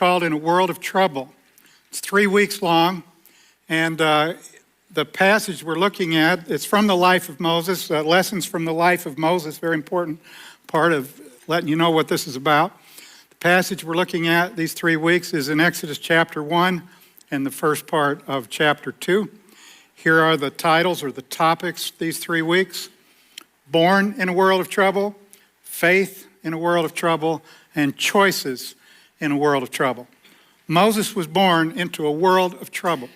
called In a World of Trouble. It's 3 weeks long, and the passage we're looking at, it's from the life of Moses, lessons from the life of Moses, very important part of letting you know what this is about. The passage we're looking at these 3 weeks is in Exodus chapter 1 and the first part of chapter 2. Here are the titles or the topics these 3 weeks: Born in a World of Trouble, Faith in a World of Trouble, and Choices in a World of Trouble. Moses was born into a world of trouble.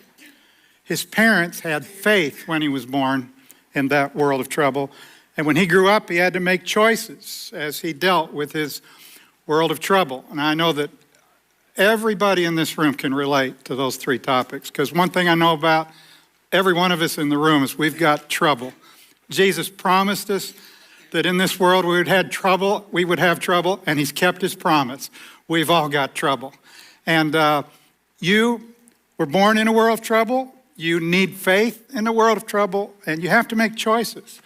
His parents had faith when he was born in that world of trouble. And when he grew up, he had to make choices as he dealt with his world of trouble. And I know that everybody in this room can relate to those 3 topics, because one thing I know about every one of us in the room is we've got trouble. Jesus promised us that in this world we would have trouble, and he's kept his promise. We've all got trouble. And you were born in a world of trouble. You need faith in a world of trouble, and you have to make choices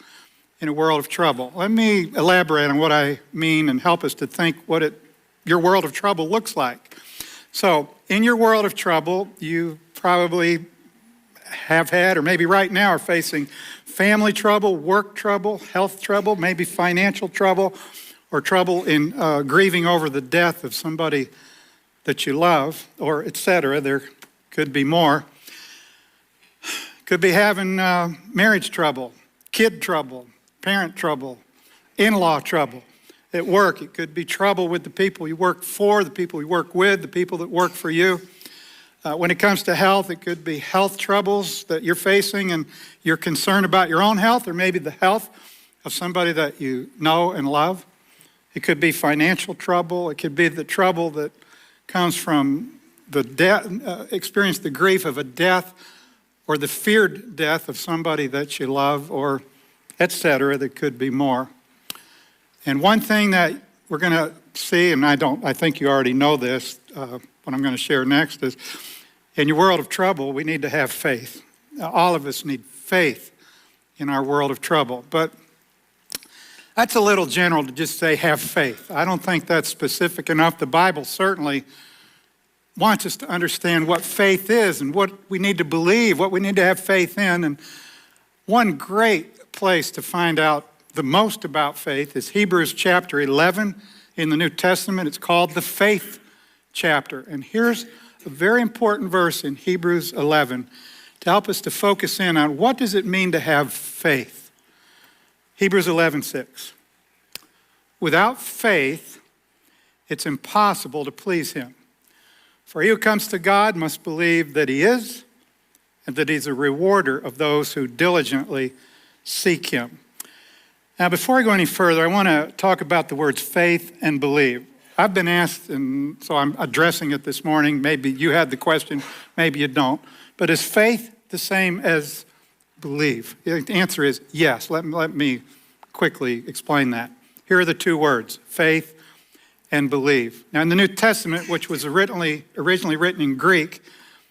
in a world of trouble. Let me elaborate on what I mean and help us to think what your world of trouble looks like. So, in your world of trouble, you probably have had, or maybe right now are facing family trouble, work trouble, health trouble, maybe financial trouble, or trouble in grieving over the death of somebody that you love, or etc. There could be more. Could be having marriage trouble, kid trouble, parent trouble, in-law trouble. At work, it could be trouble with the people you work for, the people you work with, the people that work for you. When it comes to health, it could be health troubles that you're facing and you're concerned about your own health, or maybe the health of somebody that you know and love. It could be financial trouble. It could be the trouble that comes from the experience the grief of a death, or the feared death of somebody that you love, or etc. There could be more. And one thing that we're going to see, and I think you already know this, what I'm going to share next is, in your world of trouble, we need to have faith. All of us need faith in our world of trouble. But that's a little general to just say have faith. I don't think that's specific enough. The Bible certainly wants us to understand what faith is and what we need to believe, what we need to have faith in. And one great place to find out the most about faith is Hebrews chapter 11 in the New Testament. It's called the faith chapter. And here's a very important verse in Hebrews 11 to help us to focus in on what does it mean to have faith. Hebrews 11:6. Without faith, it's impossible to please him. For he who comes to God must believe that he is, and that he's a rewarder of those who diligently seek him. Now, before I go any further, I want to talk about the words faith and believe. I've been asked, and so I'm addressing it this morning. Maybe you had the question, maybe you don't. But is faith the same as believe? The answer is yes. Let me quickly explain that. Here are the 2 words, faith and believe. Now, in the New Testament, which was originally written in Greek,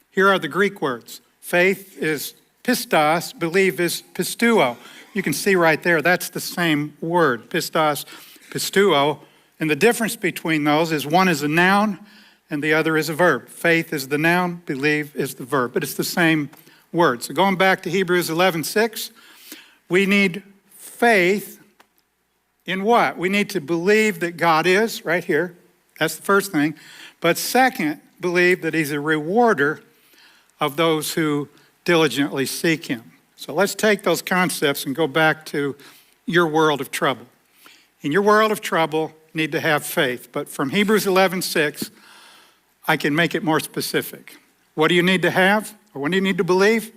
here are the Greek words. Faith is pistos, believe is pisteuo. You can see right there, that's the same word, pistos, pisteuo. And the difference between those is one is a noun and the other is a verb. Faith is the noun, believe is the verb, but it's the same word. So going back to Hebrews 11:6, we need faith in what? We need to believe that God is, right here. That's the first thing. But second, believe that he's a rewarder of those who diligently seek him. So let's take those concepts and go back to your world of trouble. In your world of trouble, you need to have faith. But from Hebrews 11:6, I can make it more specific. What do you need to have? Or what do you need to believe?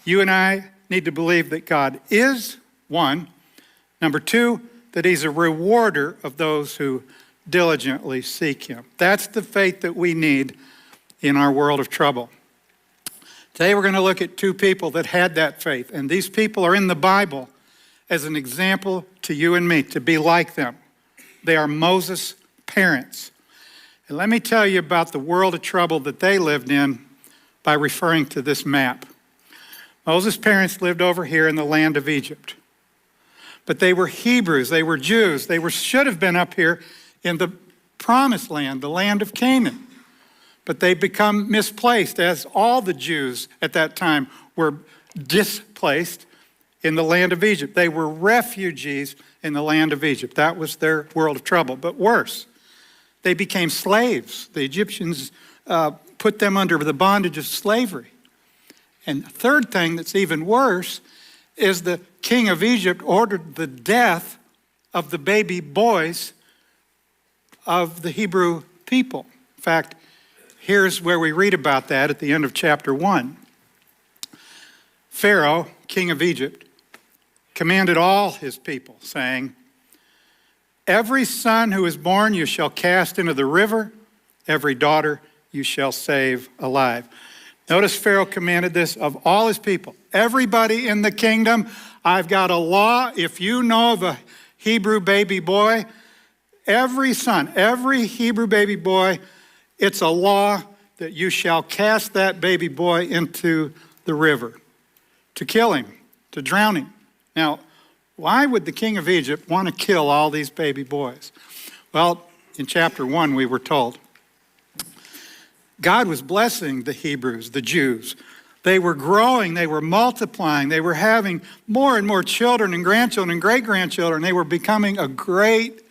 You and I need to believe that God is, 1. Number 2, that he's a rewarder of those who diligently seek him. That's the faith that we need in our world of trouble. Today we're going to look at 2 people that had that faith, and these people are in the Bible as an example to you and me, to be like them. They are Moses' parents. And let me tell you about the world of trouble that they lived in by referring to this map. Moses' parents lived over here in the land of Egypt. But they were Hebrews, they were Jews, should have been up here in the promised land, the land of Canaan. but they become misplaced, as all the Jews at that time were displaced in the land of Egypt. They were refugees in the land of Egypt. That was their world of trouble. But worse, they became slaves. The Egyptians put them under the bondage of slavery. And the third thing that's even worse is the king of Egypt ordered the death of the baby boys of the Hebrew people. In fact, here's where we read about that at the end of chapter 1. Pharaoh, king of Egypt, commanded all his people, saying, "Every son who is born you shall cast into the river, every daughter you shall save alive." Notice Pharaoh commanded this of all his people. Everybody in the kingdom, I've got a law. If you know of a Hebrew baby boy, every son, every Hebrew baby boy, it's a law that you shall cast that baby boy into the river to kill him, to drown him. Now, why would the king of Egypt want to kill all these baby boys? Well, in chapter 1, we were told God was blessing the Hebrews, the Jews. They were growing, they were multiplying, they were having more and more children and grandchildren and great-grandchildren. They were becoming a great,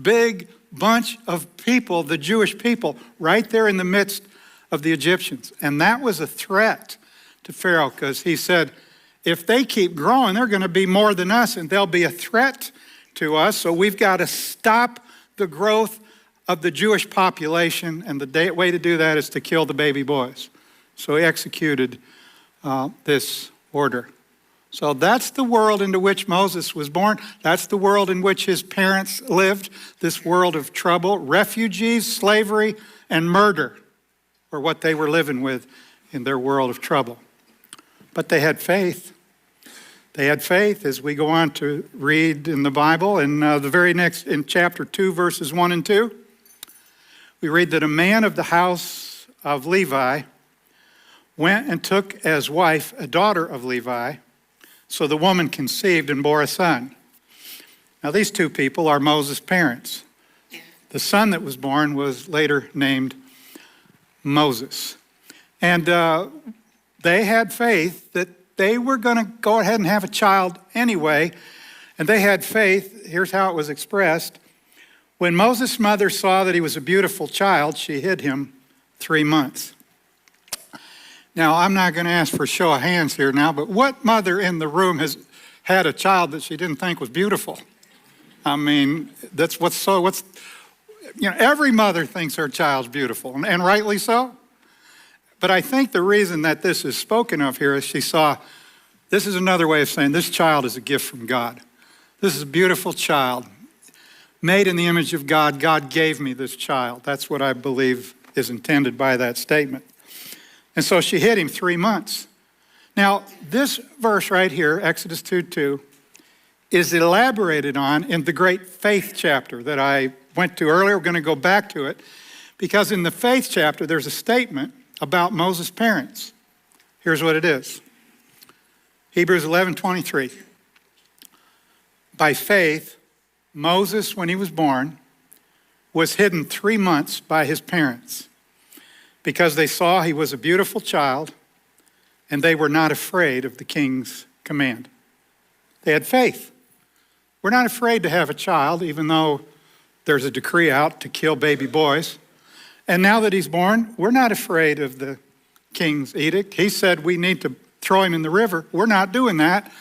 big bunch of people, the Jewish people, right there in the midst of the Egyptians. And that was a threat to Pharaoh, because he said, if they keep growing, they're going to be more than us, and they'll be a threat to us. So we've got to stop the growth of the Jewish population, and the way to do that is to kill the baby boys. So he executed this order. So that's the world into which Moses was born. That's the world in which his parents lived, this world of trouble. Refugees, slavery, and murder were what they were living with in their world of trouble. But they had faith. They had faith, as we go on to read in the Bible. In the very next, in chapter 2, verses 1 and 2, we read that a man of the house of Levi went and took as wife a daughter of Levi. So the woman conceived and bore a son. Now these two people are Moses' parents. The son that was born was later named Moses. And they had faith that they were going to go ahead and have a child anyway. And they had faith. Here's how it was expressed. When Moses' mother saw that he was a beautiful child, she hid him 3 months. Now, I'm not going to ask for a show of hands here now, but what mother in the room has had a child that she didn't think was beautiful? I mean, every mother thinks her child's beautiful, and rightly so. But I think the reason that this is spoken of here is she saw, this is another way of saying this child is a gift from God. This is a beautiful child, made in the image of God. God gave me this child. That's what I believe is intended by that statement. And so she hid him 3 months. Now, this verse right here, Exodus 2:2, is elaborated on in the great faith chapter that I went to earlier. We're going to go back to it, because in the faith chapter, there's a statement about Moses' parents. Here's what it is. Hebrews 11:23. By faith, Moses, when he was born, was hidden 3 months by his parents, because they saw he was a beautiful child, and they were not afraid of the king's command. They had faith. We're not afraid to have a child, even though there's a decree out to kill baby boys. And now that he's born, we're not afraid of the king's edict. He said we need to throw him in the river. We're not doing that.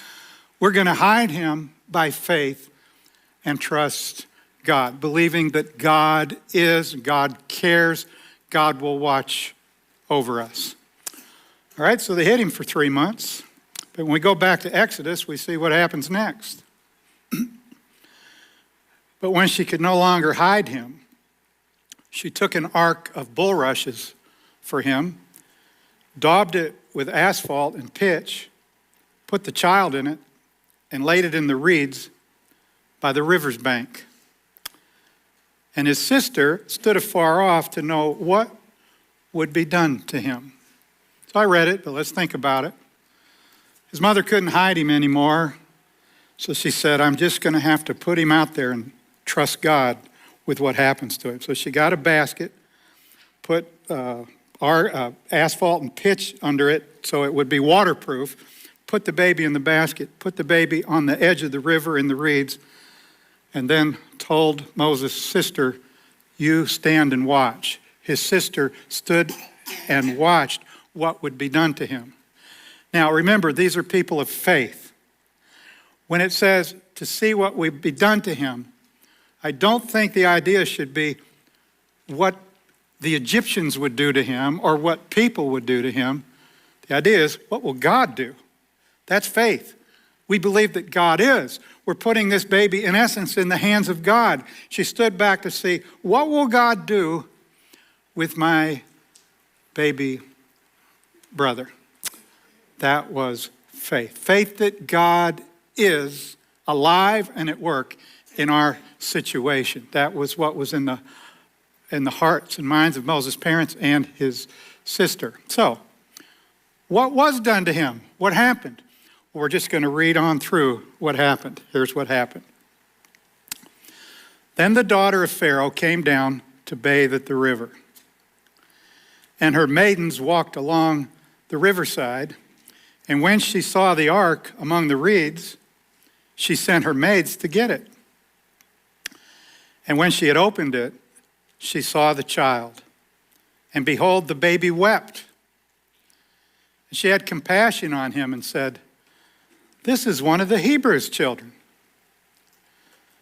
We're going to hide him by faith and trust God, believing that God cares, God will watch over us. All right, so they hid him for 3 months. But when we go back to Exodus, we see what happens next. But when she could no longer hide him, she took an ark of bulrushes for him, daubed it with asphalt and pitch, put the child in it, and laid it in the reeds by the river's bank. And his sister stood afar off to know what would be done to him. So I read it, but let's think about it. His mother couldn't hide him anymore, so she said, I'm just going to have to put him out there and trust God with what happens to him. So she got a basket, put asphalt and pitch under it so it would be waterproof, put the baby in the basket, put the baby on the edge of the river in the reeds, and then told Moses' sister, "You stand and watch." His sister stood and watched what would be done to him. Now remember, these are people of faith. When it says to see what would be done to him, I don't think the idea should be what the Egyptians would do to him or what people would do to him. The idea is, what will God do? That's faith. We believe that God is. We're putting this baby, in essence, in the hands of God. She stood back to see, what will God do with my baby brother? That was faith. Faith that God is alive and at work in our situation. That was what was in the hearts and minds of Moses' parents and his sister. So, what was done to him? What happened? We're just going to read on through what happened. Here's what happened. Then the daughter of Pharaoh came down to bathe at the river. And her maidens walked along the riverside. And when she saw the ark among the reeds, she sent her maids to get it. And when she had opened it, she saw the child. And behold, the baby wept. And she had compassion on him and said, "This is one of the Hebrews' children."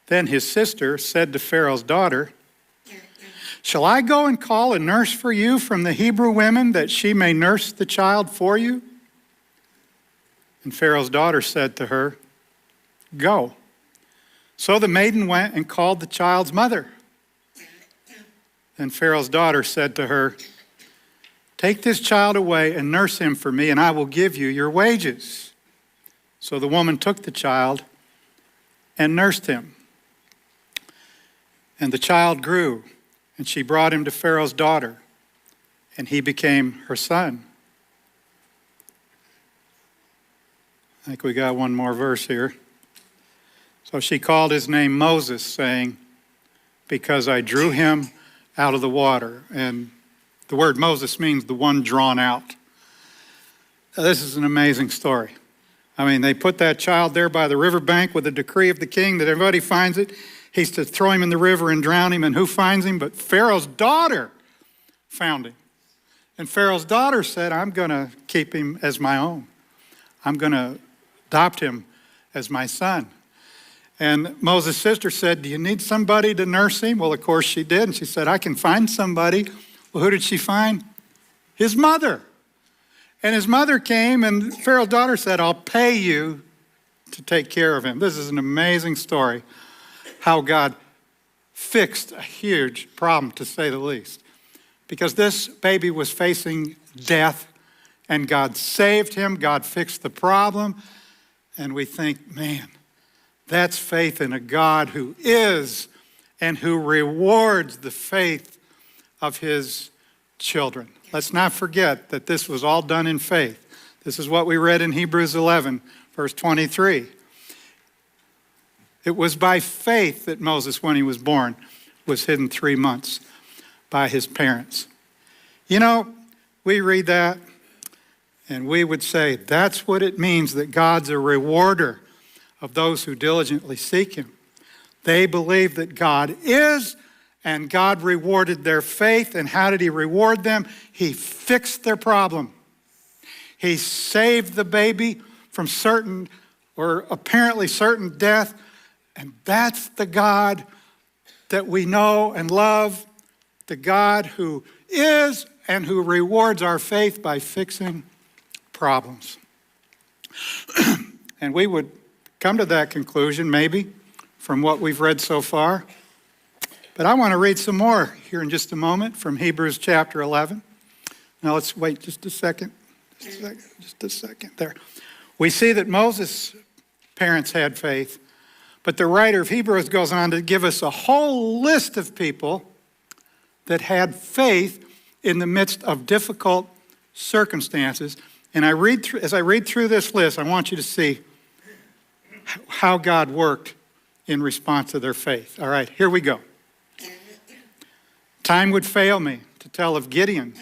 Then his sister said to Pharaoh's daughter, "Shall I go and call a nurse for you from the Hebrew women that she may nurse the child for you?" And Pharaoh's daughter said to her, "Go." So the maiden went and called the child's mother. Then Pharaoh's daughter said to her, "Take this child away and nurse him for me, and I will give you your wages." So the woman took the child and nursed him. And the child grew, and she brought him to Pharaoh's daughter, and he became her son. I think we got one more verse here. So she called his name Moses, saying, "Because I drew him out of the water." And the word Moses means the one drawn out. Now, this is an amazing story. I mean, they put that child there by the riverbank with a decree of the king that everybody finds it. He's to throw him in the river and drown him. And who finds him? But Pharaoh's daughter found him. And Pharaoh's daughter said, "I'm going to keep him as my own. I'm going to adopt him as my son." And Moses' sister said, "Do you need somebody to nurse him?" Well, of course she did. And she said, "I can find somebody." Well, who did she find? His mother. And his mother came, and Pharaoh's daughter said, "I'll pay you to take care of him." This is an amazing story, how God fixed a huge problem, to say the least. Because this baby was facing death, and God saved him. God fixed the problem. And we think, man, that's faith in a God who is and who rewards the faith of his children. Let's not forget that this was all done in faith. This is what we read in Hebrews 11, verse 23. It was by faith that Moses, when he was born, was hidden 3 months by his parents. You know, we read that and we would say, that's what it means that God's a rewarder of those who diligently seek him. They believe that God is, and God rewarded their faith. And how did he reward them? He fixed their problem. He saved the baby from certain or apparently certain death. And that's the God that we know and love, the God who is and who rewards our faith by fixing problems. And we would come to that conclusion maybe from what we've read so far. But I want to read some more here in just a moment from Hebrews chapter 11. Now let's wait just a second. Just a second there. We see that Moses' parents had faith, but the writer of Hebrews goes on to give us a whole list of people that had faith in the midst of difficult circumstances. And as I read through this list, I want you to see how God worked in response to their faith. All right, here we go. Time would fail me to tell of Gideon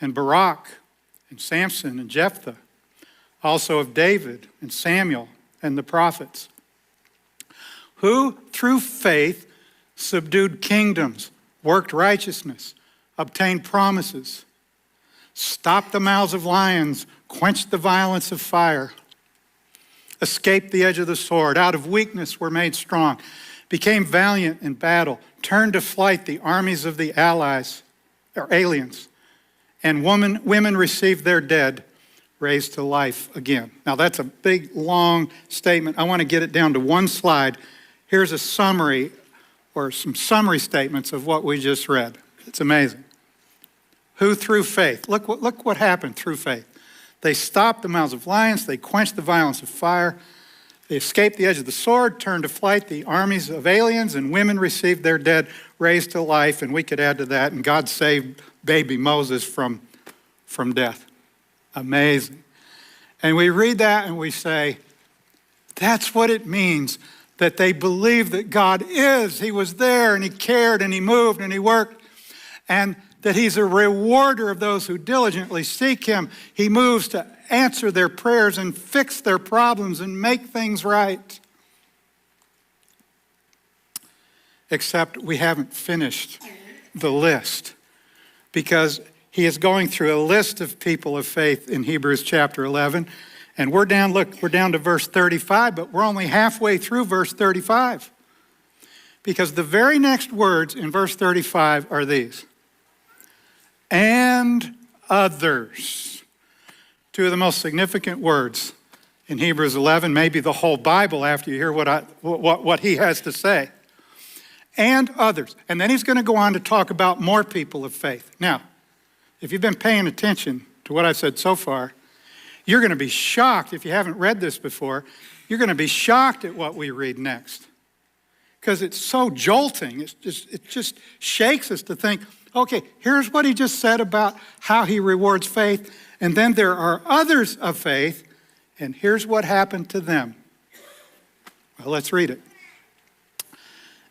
and Barak and Samson and Jephthah, also of David and Samuel and the prophets, who through faith subdued kingdoms, worked righteousness, obtained promises, stopped the mouths of lions, quenched the violence of fire, escaped the edge of the sword, out of weakness were made strong, became valiant in battle, turned to flight the armies of the allies, or aliens, and women received their dead, raised to life again. Now that's a big, long statement. I want to get it down to one slide. Here's a summary, or some summary statements of what we just read. It's amazing. Who through faith, look what happened through faith. They stopped the mouths of lions, they quenched the violence of fire, they escaped the edge of the sword, turned to flight the armies of aliens, and women received their dead, raised to life, and we could add to that, and God saved baby Moses from death. Amazing. And we read that and we say, that's what it means that they believe that God is. He was there and he cared and he moved and he worked, and that he's a rewarder of those who diligently seek him. He moves to answer their prayers and fix their problems and make things right. Except we haven't finished the list, because he is going through a list of people of faith in Hebrews chapter 11. And we're down to verse 35, but we're only halfway through verse 35. Because the very next words in verse 35 are these: and others. Two of the most significant words in Hebrews 11, maybe the whole Bible after you hear what he has to say. And others. And then he's going to go on to talk about more people of faith. Now, if you've been paying attention to what I've said so far, you're going to be shocked. If you haven't read this before, you're going to be shocked at what we read next. Because it's so jolting. It just shakes us to think, okay, here's what he just said about how he rewards faith. And then there are others of faith, and here's what happened to them. Well, let's read it.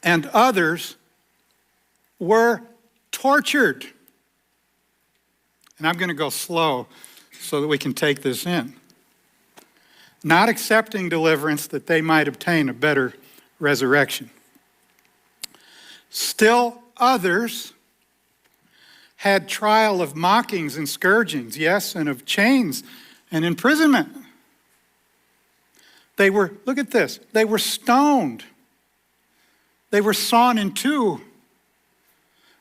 And others were tortured. And I'm going to go slow so that we can take this in. Not accepting deliverance that they might obtain a better resurrection. Still others had trial of mockings and scourgings, yes, and of chains and imprisonment. They were, look at this, they were stoned. They were sawn in two.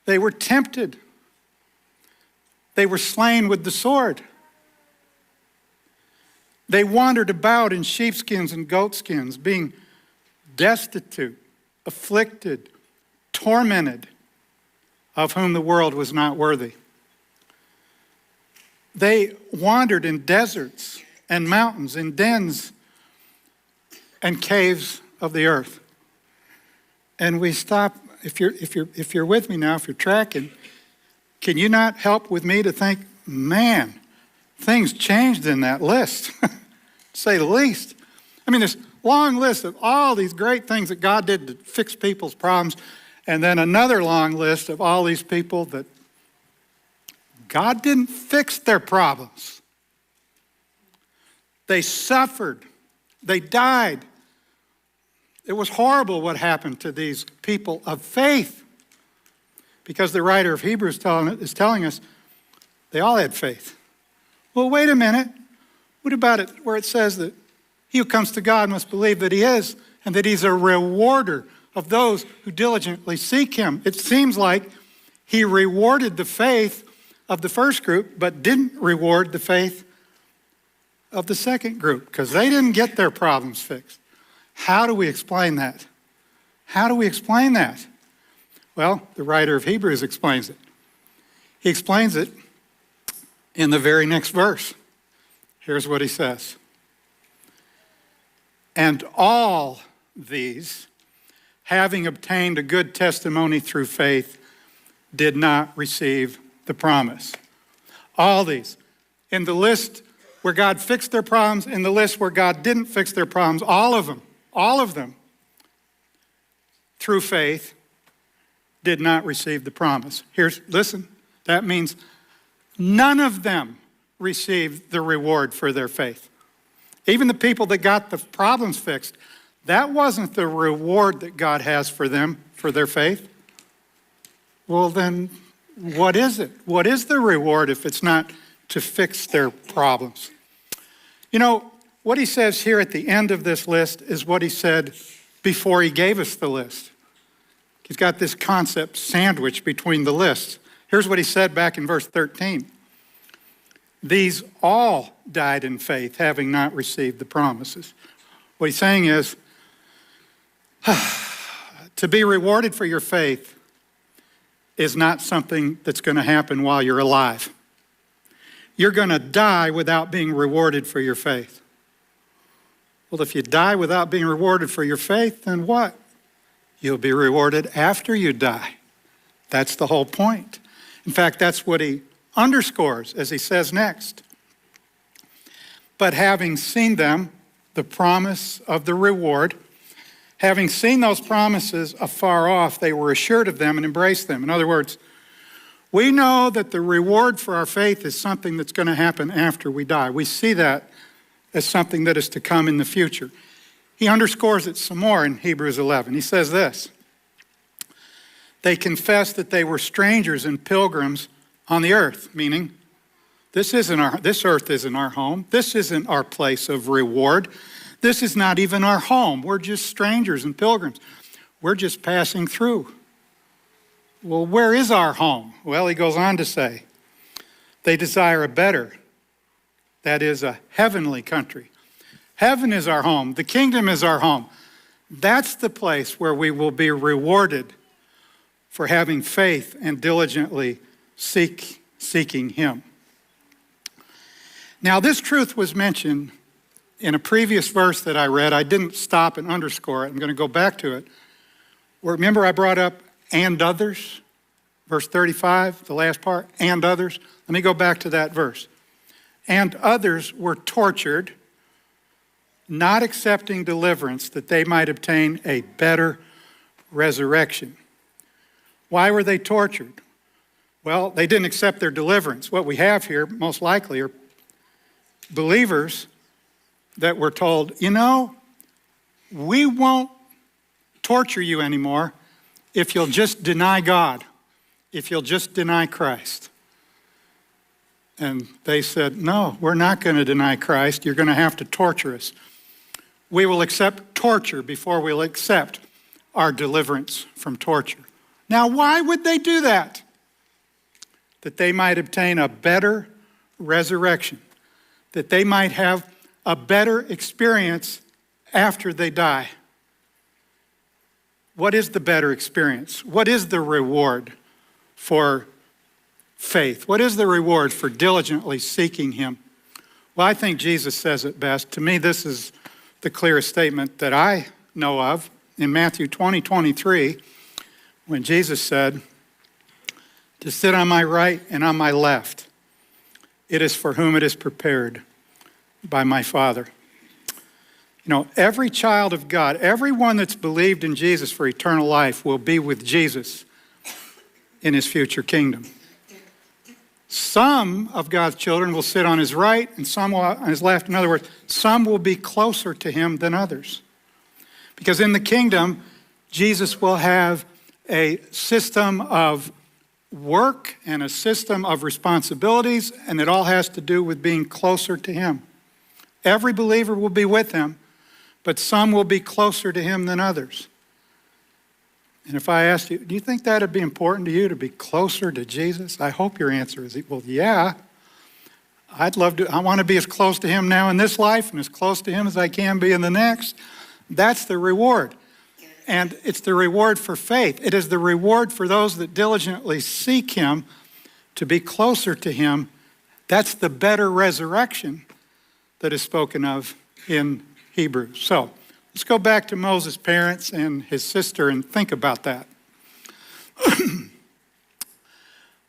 They were tempted. They were slain with the sword. They wandered about in sheepskins and goatskins, being destitute, afflicted, tormented, of whom the world was not worthy. They wandered in deserts and mountains, in dens and caves of the earth. And we stop, if you're with me now, if you're tracking, can you not help with me to think, man, things changed in that list, to say the least. I mean, this long list of all these great things that God did to fix people's problems, and then another long list of all these people that God didn't fix their problems. They suffered. They died. It was horrible what happened to these people of faith, because the writer of Hebrews is telling us they all had faith. Well, wait a minute. What about it where it says that he who comes to God must believe that he is, and that he's a rewarder of those who diligently seek him? It seems like he rewarded the faith of the first group, but didn't reward the faith of the second group, because they didn't get their problems fixed. How do we explain that? How do we explain that? Well, the writer of Hebrews explains it. He explains it in the very next verse. Here's what he says. And all these, having obtained a good testimony through faith, did not receive the promise. All these. In the list where God fixed their problems, in the list where God didn't fix their problems, all of them, through faith, did not receive the promise. Listen, That means none of them received the reward for their faith. Even the people that got the problems fixed, that wasn't the reward that God has for them, for their faith. Well, then what is it? What is the reward if it's not to fix their problems? You know, what he says here at the end of this list is what he said before he gave us the list. He's got this concept sandwiched between the lists. Here's what he said back in verse 13. These all died in faith, having not received the promises. What he's saying is, to be rewarded for your faith is not something that's going to happen while you're alive. You're going to die without being rewarded for your faith. Well, if you die without being rewarded for your faith, then what? You'll be rewarded after you die. That's the whole point. In fact, that's what he underscores as he says next. But having seen them, the promise of the reward, having seen those promises afar off, they were assured of them and embraced them. In other words, we know that the reward for our faith is something that's going to happen after we die. We see that as something that is to come in the future. He underscores it some more in Hebrews 11. He says this, they confessed that they were strangers and pilgrims on the earth, meaning this earth isn't our home. This isn't our place of reward. This is not even our home. We're just strangers and pilgrims. We're just passing through. Well, where is our home? Well, he goes on to say, they desire a better, that is a heavenly country. Heaven is our home. The kingdom is our home. That's the place where we will be rewarded for having faith and diligently seeking him. Now, this truth was mentioned in a previous verse that I read. I didn't stop and underscore it. I'm going to go back to it. Remember I brought up and others? Verse 35, the last part, and others. Let me go back to that verse. And others were tortured, not accepting deliverance, that they might obtain a better resurrection. Why were they tortured? Well, they didn't accept their deliverance. What we have here, most likely, are believers that were told, you know, we won't torture you anymore if you'll just deny God, if you'll just deny Christ. And they said, no, we're not going to deny Christ. You're going to have to torture us. We will accept torture before we'll accept our deliverance from torture. Now, why would they do that? That they might obtain a better resurrection, that they might have a better experience after they die. What is the better experience? What is the reward for faith? What is the reward for diligently seeking him? Well, I think Jesus says it best. To me, this is the clearest statement that I know of in Matthew 20:23, when Jesus said, to sit on my right and on my left, it is for whom it is prepared by my Father. You know, every child of God, everyone that's believed in Jesus for eternal life will be with Jesus in his future kingdom. Some of God's children will sit on his right and some will on his left. In other words, some will be closer to him than others. Because in the kingdom, Jesus will have a system of work and a system of responsibilities, and it all has to do with being closer to him. Every believer will be with him, but some will be closer to him than others. And if I asked you, do you think that would be important to you, to be closer to Jesus? I hope your answer is, well, yeah. I want to be as close to him now in this life and as close to him as I can be in the next. That's the reward. And it's the reward for faith. It is the reward for those that diligently seek him to be closer to him. That's the better resurrection that is spoken of in Hebrews. So let's go back to Moses' parents and his sister and think about that.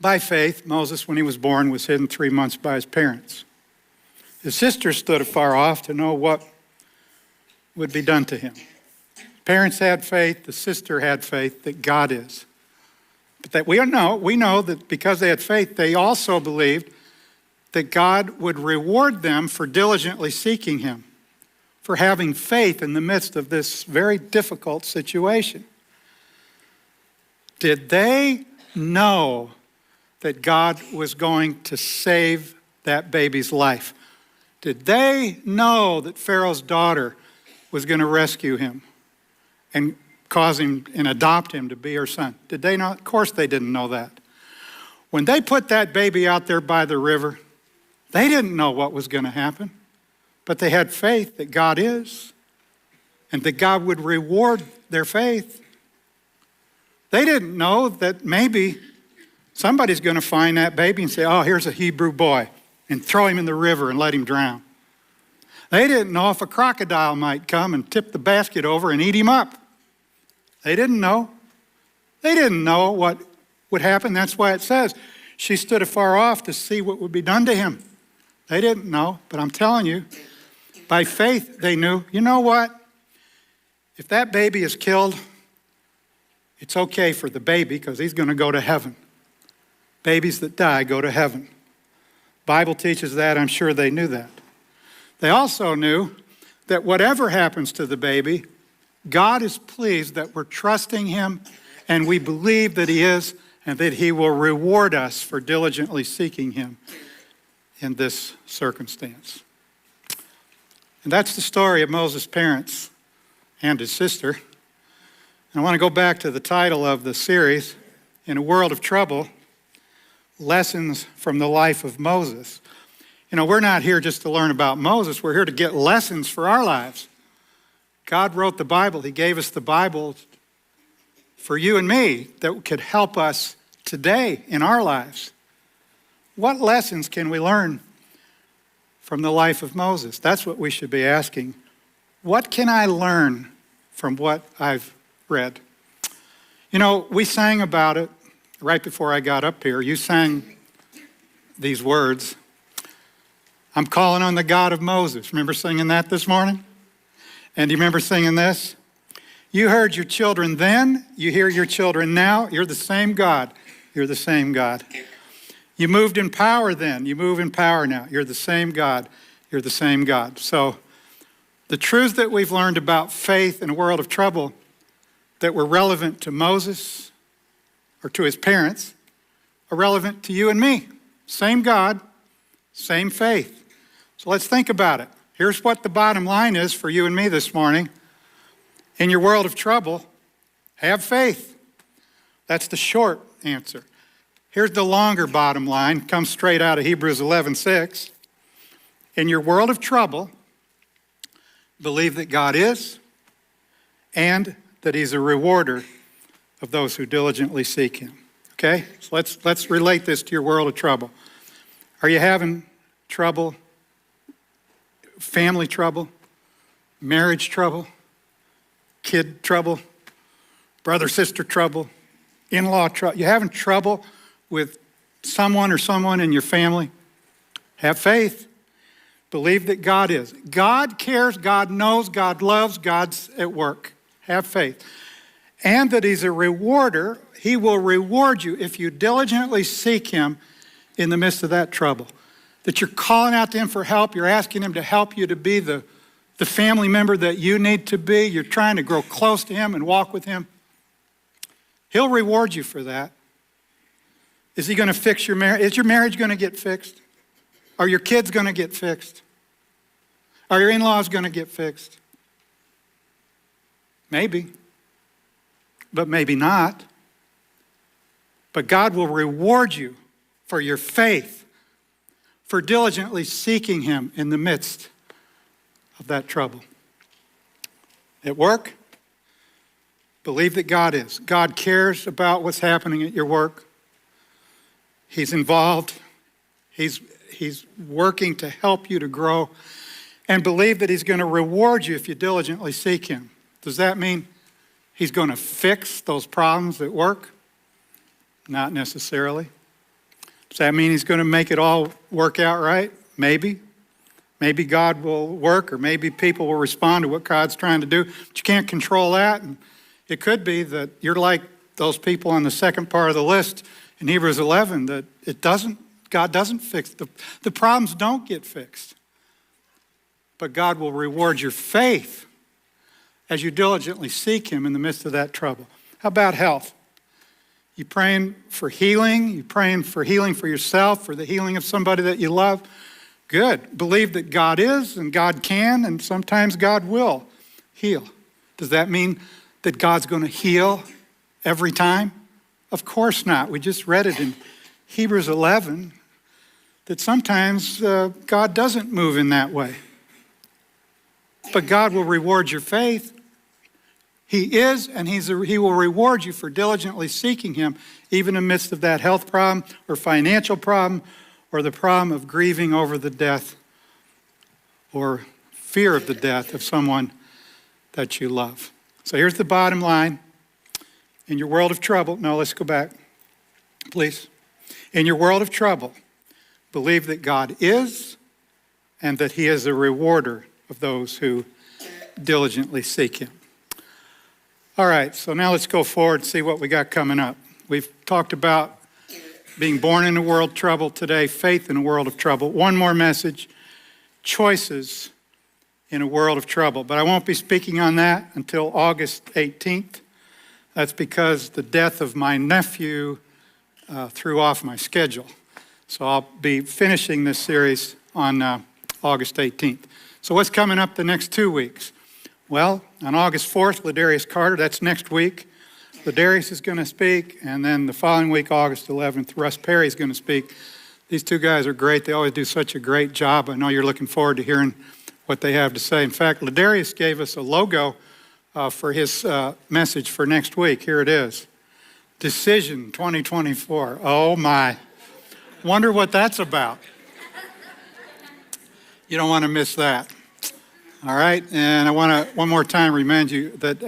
By faith, Moses, when he was born, was hidden 3 months by his parents. His sister stood afar off to know what would be done to him. Parents had faith, the sister had faith that God is. But that we know that because they had faith, they also believed that God would reward them for diligently seeking him, for having faith in the midst of this very difficult situation. Did they know that God was going to save that baby's life? Did they know that Pharaoh's daughter was going to rescue him and cause him and adopt him to be her son? Did they not? Of course they didn't know that. When they put that baby out there by the river, they didn't know what was going to happen, but they had faith that God is and that God would reward their faith. They didn't know that maybe somebody's going to find that baby and say, oh, here's a Hebrew boy, and throw him in the river and let him drown. They didn't know if a crocodile might come and tip the basket over and eat him up. They didn't know. They didn't know what would happen. That's why it says she stood afar off to see what would be done to him. They didn't know, but I'm telling you, by faith they knew, you know what? If that baby is killed, it's okay for the baby because he's going to go to heaven. Babies that die go to heaven. Bible teaches that. I'm sure they knew that. They also knew that whatever happens to the baby, God is pleased that we're trusting him and we believe that he is and that he will reward us for diligently seeking him in this circumstance. And that's the story of Moses' parents and his sister. And I want to go back to the title of the series, In a World of Trouble, Lessons from the Life of Moses. You know, we're not here just to learn about Moses. We're here to get lessons for our lives. God wrote the Bible. He gave us the Bible for you and me that could help us today in our lives. What lessons can we learn from the life of Moses? That's what we should be asking. What can I learn from what I've read? You know, we sang about it right before I got up here. You sang these words. I'm calling on the God of Moses. Remember singing that this morning? And do you remember singing this? You heard your children then, you hear your children now. You're the same God. You're the same God. You moved in power then, you move in power now. You're the same God. You're the same God. So the truths that we've learned about faith in a world of trouble that were relevant to Moses or to his parents are relevant to you and me. Same God, same faith. So let's think about it. Here's what the bottom line is for you and me this morning. In your world of trouble, have faith. That's the short answer. Here's the longer bottom line, comes straight out of Hebrews 11:6. In your world of trouble, believe that God is and that he's a rewarder of those who diligently seek him. Okay? So let's relate this to your world of trouble. Are you having trouble? Family trouble? Marriage trouble? Kid trouble? Brother-sister trouble? In-law trouble? You having trouble with someone or someone in your family? Have faith. Believe that God is. God cares, God knows, God loves, God's at work. Have faith. And that he's a rewarder. He will reward you if you diligently seek him in the midst of that trouble. That you're calling out to him for help. You're asking him to help you to be the family member that you need to be. You're trying to grow close to him and walk with him. He'll reward you for that. Is he going to fix your marriage? Is your marriage going to get fixed? Are your kids going to get fixed? Are your in-laws going to get fixed? Maybe, but maybe not. But God will reward you for your faith, for diligently seeking him in the midst of that trouble. At work, believe that God is. God cares about what's happening at your work. He's involved. He's working to help you to grow. And believe that he's going to reward you if you diligently seek him. Does that mean he's going to fix those problems at work? Not necessarily. Does that mean he's going to make it all work out right? Maybe. Maybe God will work, or maybe people will respond to what God's trying to do. But you can't control that. And it could be that you're like those people on the second part of the list in Hebrews 11 that God doesn't fix. The problems don't get fixed. But God will reward your faith as you diligently seek him in the midst of that trouble. How about health? You praying for healing? You praying for healing for yourself, for the healing of somebody that you love? Good. Believe that God is and God can, and sometimes God will heal. Does that mean that God's going to heal every time? Of course not. We just read it in Hebrews 11 that sometimes God doesn't move in that way. But God will reward your faith. He is, and he will reward you for diligently seeking him, even in the midst of that health problem or financial problem or the problem of grieving over the death or fear of the death of someone that you love. So here's the bottom line. In your world of trouble, no, let's go back, please. In your world of trouble, believe that God is and that he is a rewarder of those who diligently seek him. All right, so now let's go forward and see what we got coming up. We've talked about being born in a world of trouble today, faith in a world of trouble. One more message, choices in a world of trouble. But I won't be speaking on that until August 18th. That's because the death of my nephew threw off my schedule. So I'll be finishing this series on August 18th. So what's coming up the next 2 weeks? Well, on August 4th, Ladarius Carter, that's next week. Ladarius is going to speak, and then the following week, August 11th, Russ Perry is going to speak. These two guys are great. They always do such a great job. I know you're looking forward to hearing what they have to say. In fact, Ladarius gave us a logo for his message for next week. Here it is. Decision 2024. Oh my. Wonder what that's about. You don't want to miss that. All right, and I want to one more time remind you that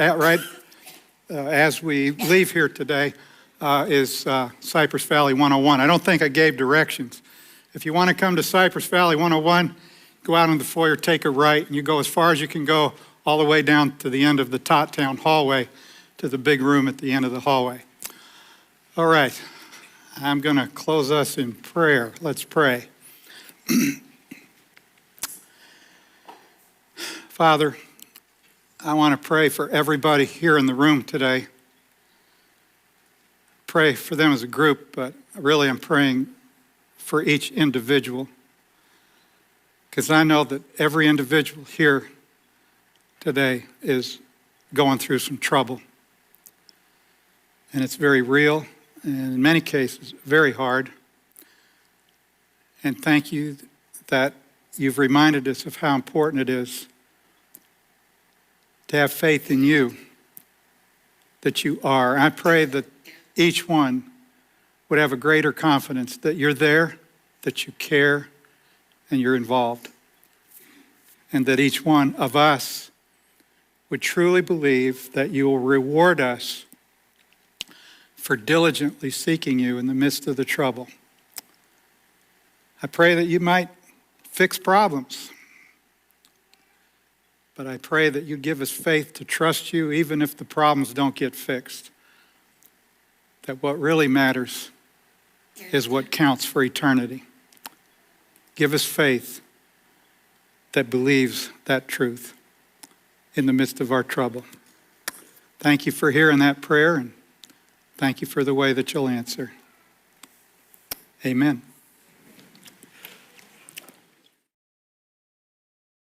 as we leave here today is Cypress Valley 101. I don't think I gave directions. If you want to come to Cypress Valley 101, go out in the foyer, take a right, and you go as far as you can go all the way down to the end of the Town hallway to the big room at the end of the hallway. All right, I'm going to close us in prayer. Let's pray. Father, I want to pray for everybody here in the room today. Pray for them as a group, but really I'm praying for each individual, because I know that every individual here today is going through some trouble. And it's very real, and in many cases, very hard. And thank you that you've reminded us of how important it is to have faith in you, that you are. I pray that each one would have a greater confidence that you're there, that you care, and you're involved. And that each one of us would truly believe that you will reward us for diligently seeking you in the midst of the trouble. I pray that you might fix problems. But I pray that you give us faith to trust you even if the problems don't get fixed. That what really matters is what counts for eternity. Give us faith that believes that truth in the midst of our trouble. Thank you for hearing that prayer, and thank you for the way that you'll answer. Amen.